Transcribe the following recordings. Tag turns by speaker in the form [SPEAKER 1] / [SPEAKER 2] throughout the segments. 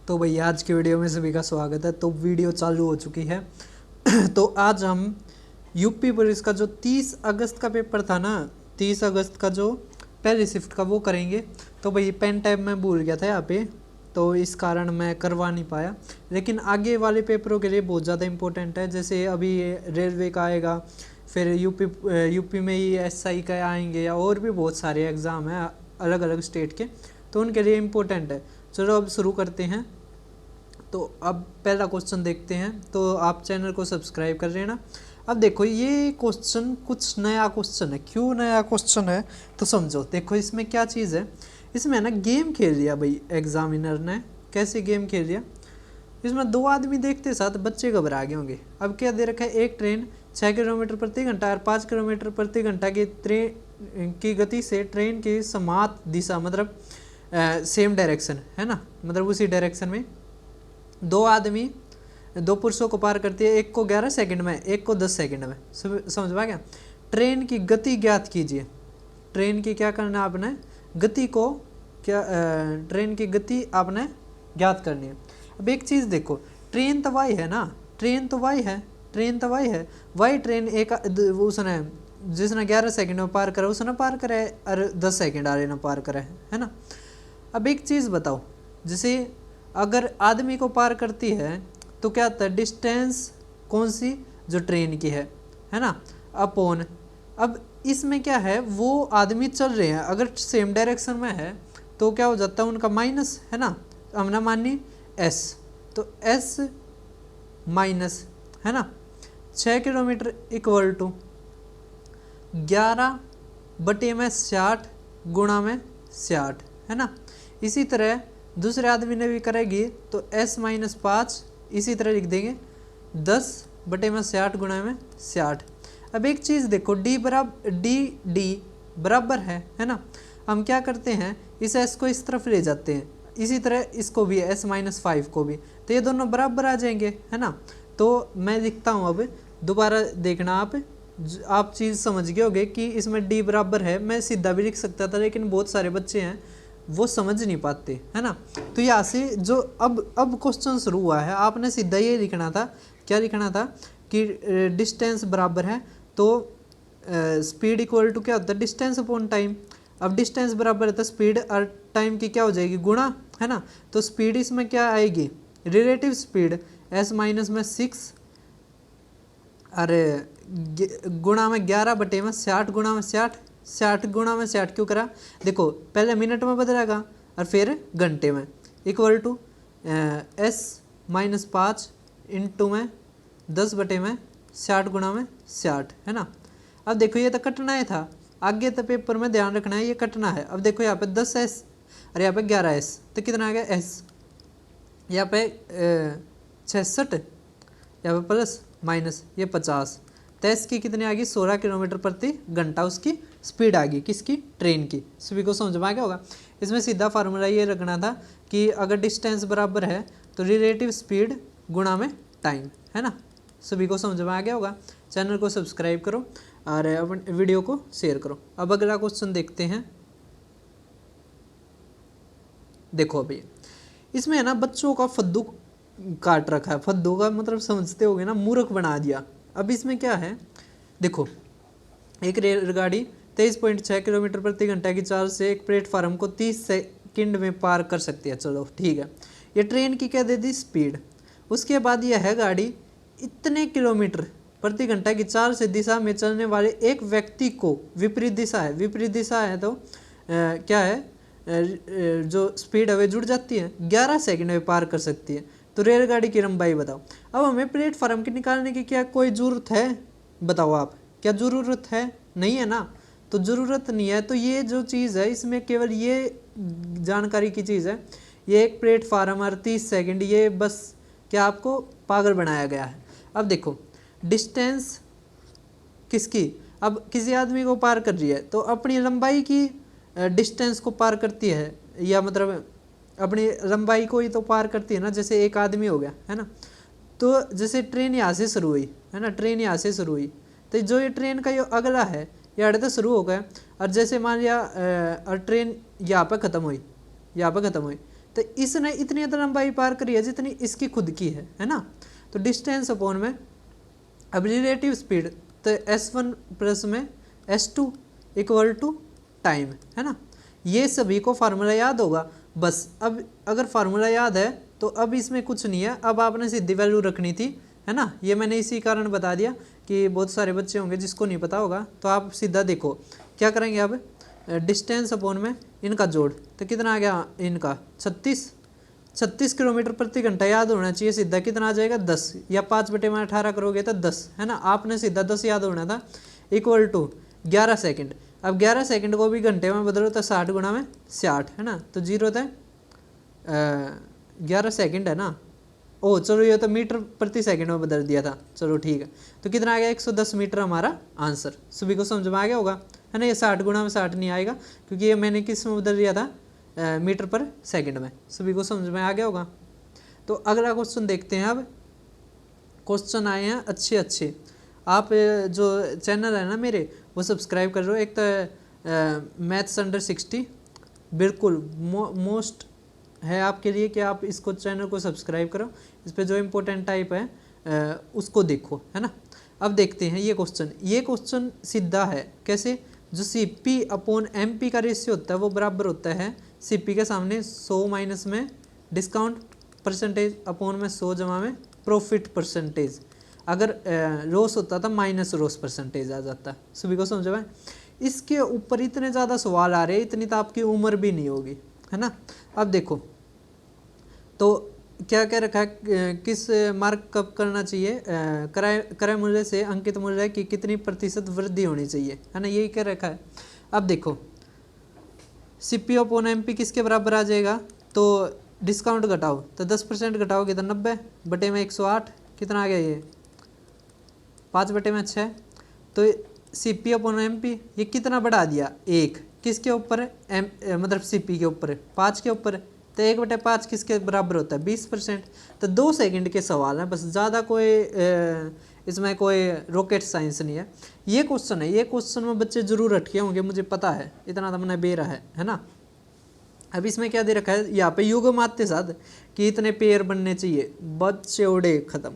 [SPEAKER 1] तो भाई आज की वीडियो में सभी का स्वागत है। तो वीडियो चालू हो चुकी है। तो आज हम यूपी पुलिस का जो 30 अगस्त का पेपर था ना, 30 अगस्त का जो पहली शिफ्ट का वो करेंगे। तो भाई पेन टाइप मैं भूल गया था यहाँ पे, तो इस कारण मैं करवा नहीं पाया। लेकिन आगे वाले पेपरों के लिए बहुत ज़्यादा इंपॉर्टेंट है। जैसे अभी रेलवे का आएगा, फिर यूपी में ही एसआई का आएंगे, या और भी बहुत सारे एग्ज़ाम हैं अलग अलग स्टेट के, तो उनके लिए इम्पोर्टेंट है। चलो अब शुरू करते हैं। तो अब पहला क्वेश्चन देखते हैं। तो आप चैनल को सब्सक्राइब कर लेना। अब देखो ये क्वेश्चन कुछ नया क्वेश्चन है। क्यों नया क्वेश्चन है तो समझो। देखो इसमें क्या चीज़ है, इसमें ना गेम खेल लिया भाई एग्जामिनर ने। कैसे गेम खेल लिया, इसमें दो आदमी देखते साथ बच्चे घबरा गए होंगे। अब क्या दे रखा है, एक ट्रेन 6 किलोमीटर प्रति घंटा और 5 किलोमीटर प्रति घंटा की गति से ट्रेन की समात दिशा, मतलब सेम डायरेक्शन है ना, मतलब उसी डायरेक्शन में दो पुरुषों को पार करती है। एक को 11 सेकंड में, एक को 10 सेकंड में। समझ पा गया। ट्रेन की गति ज्ञात कीजिए। ट्रेन की क्या करना है आपने, गति को ट्रेन की गति आपने ज्ञात करनी है। अब एक चीज़ देखो, ट्रेन तो वाई है ना, ट्रेन तो वाई है। वाई ट्रेन एक उसने जिसने 11 सेकंड में पार करा उसने पार करा है, और 10 सेकंड वाले ने पार करा है ना। अब एक चीज़ बताओ, जैसे अगर आदमी को पार करती है तो क्या होता है, डिस्टेंस कौन सी जो ट्रेन की है ना, अपॉन। अब इसमें क्या है, वो आदमी चल रहे हैं, अगर सेम डायरेक्शन में है तो क्या हो जाता है उनका माइनस, है ना। हमने मानी एस, तो एस माइनस, है ना, 6 किलोमीटर इक्वल टू 11 बटे में 60 गुणा में 60, है ना। इसी तरह दूसरे आदमी ने भी करेगी तो s माइनस 5 इसी तरह लिख देंगे 10 बटे में 60 गुणा में 60। अब एक चीज़ देखो, डी बराबर है ना। हम क्या करते हैं, इस s को इस तरफ ले जाते हैं, इसी तरह इसको भी s माइनस 5 को भी, तो ये दोनों बराबर आ जाएंगे, है ना। तो मैं लिखता हूँ, अब दोबारा देखना आप चीज़ समझ गए होगे कि इसमें d बराबर है। मैं सीधा भी लिख सकता था, लेकिन बहुत सारे बच्चे हैं वो समझ नहीं पाते, है ना। तो यहाँ से जो अब क्वेश्चन शुरू हुआ है, आपने सीधा ये लिखना था। क्या लिखना था कि डिस्टेंस बराबर है तो स्पीड इक्वल टू क्या होता है, डिस्टेंस अपॉन टाइम। अब डिस्टेंस बराबर है तो स्पीड और टाइम की क्या हो जाएगी, गुणा, है ना। तो स्पीड इसमें क्या आएगी, रिलेटिव स्पीड s माइनस में 6 अरे गुणा में 11 बटे में 60 गुणा में 60 गुणा में 60 क्यों करा, देखो पहले मिनट में बदलेगा और फिर घंटे में, equal to s minus 5 into में 10 बटे में 60 गुणा में 60, है ना। अब देखो ये तो कटना ही था, आगे तो पेपर में ध्यान रखना है, ये कटना है। अब देखो यहाँ पे 10s और यहाँ पे 11s, तो कितना आ गया s, यहाँ पे 66, यहाँ पे प्लस माइनस ये 50, तो s की कितनी आ गई, 16 किलोमीटर प्रति घंटा उसकी स्पीड आ गई, किसकी, ट्रेन की। सभी को समझ में आ गया होगा। इसमें सीधा फार्मूला ये रखना था कि अगर डिस्टेंस बराबर है तो रिलेटिव स्पीड गुणा में टाइम, है ना। सभी को समझ में आ गया होगा। चैनल को सब्सक्राइब करो और अपने वीडियो को शेयर करो। अब अगला क्वेश्चन देखते हैं। देखो अभी इसमें है ना, बच्चों का फद्दू काट रखा है। फद्दू का मतलब समझते होगे ना, मूर्ख बना दिया। अब इसमें क्या है, देखो एक रेलगाड़ी 23.6 किलोमीटर प्रति घंटा की चाल से एक प्लेटफार्म को 30 सेकंड में पार कर सकती है। चलो ठीक है, ये ट्रेन की क्या दे दी, स्पीड। उसके बाद यह है गाड़ी इतने किलोमीटर प्रति घंटा की चाल से दिशा में चलने वाले एक व्यक्ति को, विपरीत दिशा है तो क्या है, जो स्पीड है वे जुड़ जाती है, 11 सेकंड में पार कर सकती है। तो रेलगाड़ी की लंबाई बताओ। अब हमें प्लेटफार्म की निकालने की क्या कोई ज़रूरत है, बताओ आप, क्या ज़रूरत है, नहीं है ना। तो ज़रूरत नहीं है, तो ये जो चीज़ है इसमें केवल ये जानकारी की चीज़ है, ये एक प्लेटफार्म और 30 सेकंड, ये बस क्या आपको पागल बनाया गया है। अब देखो डिस्टेंस किसकी, अब किसी आदमी को पार कर रही है तो अपनी लंबाई की डिस्टेंस को पार करती है, या मतलब अपनी लंबाई को ही तो पार करती है ना। जैसे एक आदमी हो गया, है ना, तो जैसे ट्रेन यहाँ से शुरू हुई, है ना, ट्रेन यहाँ से शुरू हुई, तो जो ये ट्रेन का ये अगला है ये अड़े तो शुरू हो गया, और जैसे मान लिया ट्रेन यहाँ पर ख़त्म हुई, तो इसने इतनी लंबाई पार करी है जितनी इसकी खुद की है ना। तो डिस्टेंस अपॉन में अब रिलेटिव स्पीड, तो s1 प्लस में s2 इक्वल टू टाइम, है ना। ये सभी को फार्मूला याद होगा बस। अब अगर फार्मूला याद है तो अब इसमें कुछ नहीं है, अब आपने सीधी वैल्यू रखनी थी, है ना। ये मैंने इसी कारण बता दिया कि बहुत सारे बच्चे होंगे जिसको नहीं पता होगा, तो आप सीधा देखो क्या करेंगे। अब डिस्टेंस अपॉन में इनका जोड़, तो कितना आ गया इनका 36 किलोमीटर प्रति घंटा याद होना चाहिए। सीधा कितना आ जाएगा 10, या 5/18 करोगे तो 10, है ना। आपने सीधा 10 याद होना था, इक्वल टू 11 सेकंड। अब 11 सेकंड को भी घंटे में बदलो तो 60 गुणा में 60, है ना। तो 0 था 11 सेकंड, है ना। ओ चलो ये तो मीटर प्रति सेकंड में बदल दिया था, चलो ठीक है। तो कितना आ गया 110 मीटर हमारा आंसर। सभी को समझ में आ गया होगा, है ना। ये 60 गुणा में 60 नहीं आएगा क्योंकि ये मैंने किस में बदल दिया था, मीटर पर सेकंड में। सभी को समझ में आ गया होगा। तो अगला क्वेश्चन देखते हैं। अब क्वेश्चन आए हैं अच्छे। आप जो चैनल है ना मेरे, वो सब्सक्राइब कर लो। एक तो मैथ्स अंडर 60 बिल्कुल मोस्ट है आपके लिए कि आप इसको चैनल को सब्सक्राइब करो। इस पर जो इम्पोर्टेंट टाइप है उसको देखो, है ना। अब देखते हैं ये क्वेश्चन सीधा है। कैसे? जो CP अपॉन MP का रेशियो होता है वो बराबर होता है CP के सामने 100 माइनस में डिस्काउंट परसेंटेज अपॉन में 100 जमा में प्रॉफिट परसेंटेज। अगर लॉस होता था माइनस लॉस परसेंटेज आ जाता। सभी को समझ में? इसके ऊपर इतने ज़्यादा सवाल आ रहे हैं, इतनी तो आपकी उम्र भी नहीं होगी, है ना। अब देखो तो क्या क्या रखा है, किस मार्क कब करना चाहिए, क्रय मूल्य से अंकित मूल्य की कितनी प्रतिशत वृद्धि होनी चाहिए, है ना। यही क्या रखा है। अब देखो CP अपॉन MP किसके बराबर आ जाएगा, तो डिस्काउंट घटाओ तो 10% घटाओगे तो 90 बटे में 108, कितना आ गया ये 5/6। तो CP अपॉन MP ये कितना बढ़ा दिया, 1 किसके ऊपर है, मतलब CP के ऊपर है, 5 के ऊपर है। तो 1/5 किसके बराबर होता है 20%। तो 2 सेकंड के सवाल हैं बस, ज़्यादा कोई इसमें कोई रॉकेट साइंस नहीं है। ये क्वेश्चन है, ये क्वेश्चन में बच्चे जरूर अटके होंगे, मुझे पता है, इतना तो मैंने बेरा है ना। अब इसमें क्या दे रखा है, यहाँ पे युग मात्य साध कि इतने पेयर बनने चाहिए, बच्चे उड़े खत्म,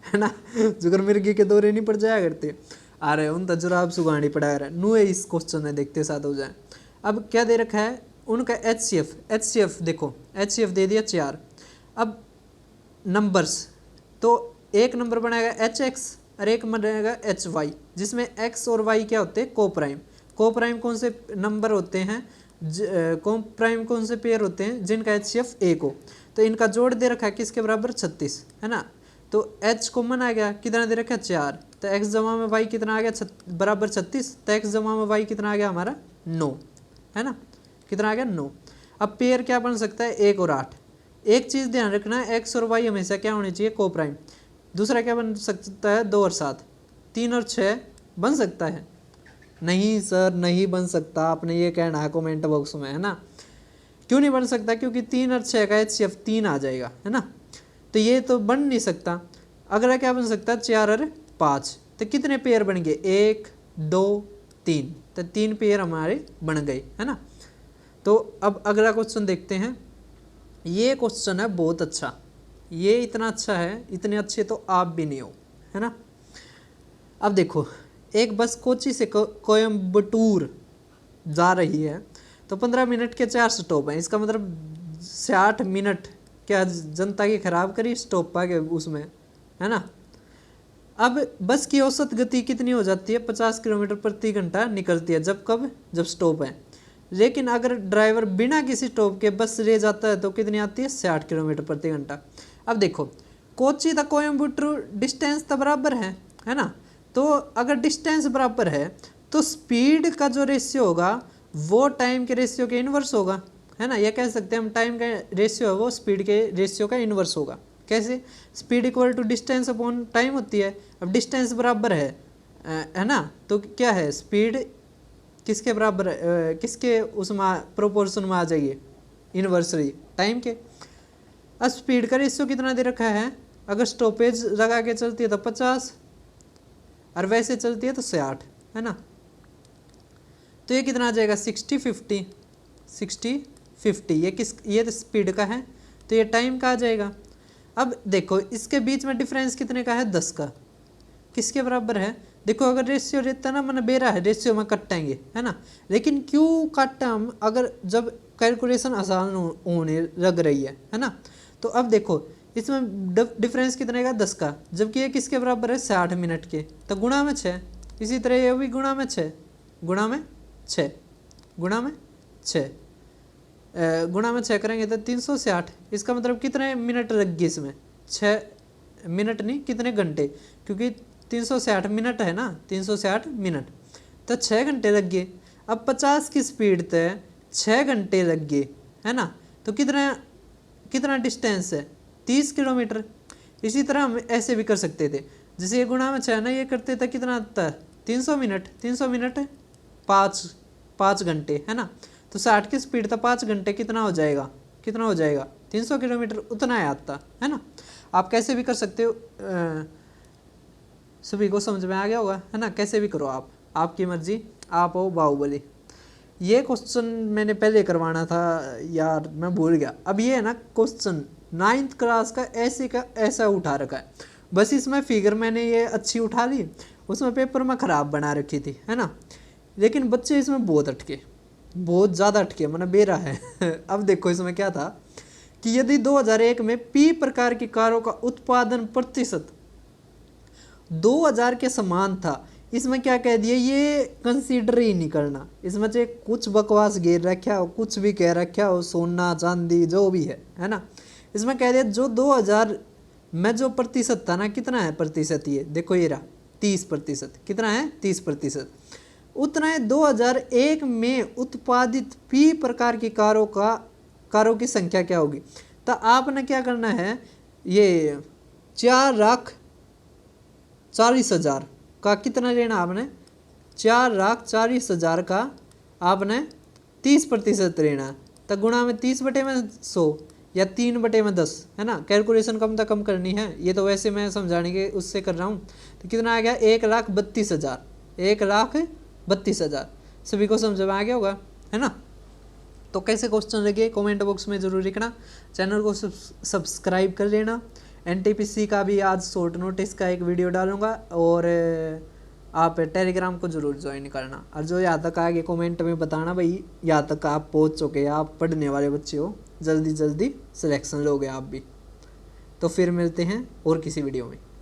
[SPEAKER 1] है ना। जुगर मिर्गी के दौरे नहीं पड़ जाया करते, अरे उन तो जुराब सुगानी पड़ा रहा नुए। इस क्वेश्चन में देखते साथ हो जाए। अब क्या दे रखा है उनका HCF देखो, HCF दे दिया 4। अब नंबर्स तो एक नंबर बनेगा HX और एक बनेगा HY, जिसमें X और Y क्या होते हैं, कोप्राइम कौन से नंबर होते हैं, कोप्राइम कौन से पेयर होते हैं जिनका HCF 1 हो। तो इनका जोड़ दे रखा है किसके बराबर 36, है ना। तो H कॉमन आ गया, कितना दे रखा है 4। तो X जमा में Y कितना आ गया बराबर 36। तो X जमा में Y कितना आ गया हमारा 9, है ना। कितना आ गया 9। अब पेयर क्या बन सकता है 1 और 8। एक चीज़ ध्यान रखना है, X और Y हमेशा क्या होनी चाहिए, कोप्राइम। दूसरा क्या बन सकता है 2 और 7, 3 और 6 बन सकता है। नहीं सर नहीं बन सकता, आपने ये कहना है कमेंट बॉक्स में, है ना। क्यों नहीं बन सकता, क्योंकि 3 और 6 का HCF 3 आ जाएगा, है ना। तो ये तो बन नहीं सकता। अगला क्या बन सकता है 4 और 5। तो कितने पेयर बन गए 1 2 3। तो 3 पेयर हमारे बन गए, है ना। तो अब अगला क्वेश्चन देखते हैं। ये क्वेश्चन है बहुत अच्छा, ये इतना अच्छा है, इतने अच्छे तो आप भी नहीं हो, है ना। अब देखो एक बस कोची से कोयम्बटूर जा रही है, तो 15 मिनट के 4 स्टॉप हैं। इसका मतलब 60 मिनट क्या जनता की खराब करी स्टॉप पा के उसमें, है ना। अब बस की औसत गति कितनी हो जाती है, 50 किलोमीटर प्रति घंटा निकलती है। जब स्टॉप है। लेकिन अगर ड्राइवर बिना किसी स्टॉप के बस ले जाता है तो कितनी आती है 60 किलोमीटर प्रति घंटा। अब देखो कोची तक कोयम्बटूर डिस्टेंस तो बराबर है ना। तो अगर डिस्टेंस बराबर है तो स्पीड का जो रेशियो होगा वो टाइम के रेशियो के इन्वर्स होगा, है ना। यह कह सकते हैं हम टाइम का रेशियो है वो स्पीड के रेशियो का इन्वर्स होगा। कैसे? Speed equal to distance upon time होती है। अब डिस्टेंस बराबर है ना, तो क्या है स्पीड किसके बराबर किसके उसमें प्रोपोर्शन में आ जाइए, इन्वर्सली टाइम के। अब स्पीड का रेशियो कितना दे रखा है, अगर स्टॉपेज लगा के चलती है तो 50 और वैसे चलती है तो 60, है ना। तो ये कितना आ जाएगा 60 50 50, ये तो स्पीड का है, तो ये टाइम का आ जाएगा। अब देखो इसके बीच में डिफरेंस कितने का है, 10 का, किसके बराबर है, देखो अगर रेशियो रहता ना, मैंने बेरा है रेशियो में कटेंगे, है ना, लेकिन क्यों काटा हम, अगर जब कैलकुलेशन आसान होने लग रही है ना। तो अब देखो इसमें डिफरेंस कितने का, 10 का, जबकि ये किसके बराबर है, 60 मिनट के, तो गुणा में 6। इसी तरह ये भी गुणा में 6, गुणा में 6, गुणा में 6, गुणा में 6 करेंगे तो 360। इसका मतलब कितने मिनट लग गए इसमें, 6 मिनट नहीं, कितने घंटे, क्योंकि 360 मिनट है ना, 360 मिनट, तो 6 घंटे लग गए। अब 50 की स्पीड पे 6 घंटे लग गए, है ना, तो कितना डिस्टेंस है, 30 किलोमीटर। इसी तरह हम ऐसे भी कर सकते थे, जैसे ये गुणा में 6 ना, ये करते थे कितना आता है, 300 मिनट, 300 मिनट 5 घंटे, है ना, तो 60 की स्पीड था 5 घंटे, कितना हो जाएगा, 300 किलोमीटर, उतना है आता, है ना। आप कैसे भी कर सकते हो, सभी को समझ में आ गया होगा, है ना, कैसे भी करो आप, आपकी मर्जी, आप हो बाहुबली। ये क्वेश्चन मैंने पहले करवाना था यार, मैं भूल गया। अब ये है ना क्वेश्चन 9th क्लास का ऐसा उठा रखा है, बस इसमें फिगर मैंने ये अच्छी उठा ली, उसमें पेपर में ख़राब बना रखी थी, है ना, लेकिन बच्चे इसमें बहुत ज़्यादा अटके, मैंने बेरा है। अब देखो इसमें क्या था कि यदि 2001 में P प्रकार की कारों का उत्पादन प्रतिशत 2000 के समान था, इसमें क्या कह दिया, ये कंसीडर ही नहीं करना, इसमें चाहे कुछ बकवास घेर रखा हो, कुछ भी कह रखा हो, सोना चांदी जो भी है ना, इसमें कह दिया जो 2000 में जो प्रतिशत था ना, कितना है प्रतिशत, ये देखो ये रहा 30%, कितना है 30%, उतना है 2001 में उत्पादित P प्रकार की कारों की संख्या क्या होगी। तो आपने क्या करना है, ये 4,40,000 का कितना लेना आपने, 4,40,000 का आपने 30% लेना, तो गुणा में 30/100 या 3/10, है ना, कैलकुलेशन कम तो कम करनी है, ये तो वैसे मैं समझाने के उससे कर रहा हूँ। तो कितना आ गया, 1,32,000, 1,32,000। सभी को समझ में आ गया होगा, है ना। तो कैसे क्वेश्चन लगे कमेंट बॉक्स में ज़रूर लिखना, चैनल को सब्सक्राइब कर लेना। NTPC का भी आज शॉर्ट नोटिस का एक वीडियो डालूंगा, और आप टेलीग्राम को ज़रूर ज्वाइन करना। और जो यहाँ तक आगे कमेंट में बताना भाई यहाँ तक आप पहुँच चुके, आप पढ़ने वाले बच्चे हो, जल्दी सिलेक्शन लोगे आप भी। तो फिर मिलते हैं और किसी वीडियो में।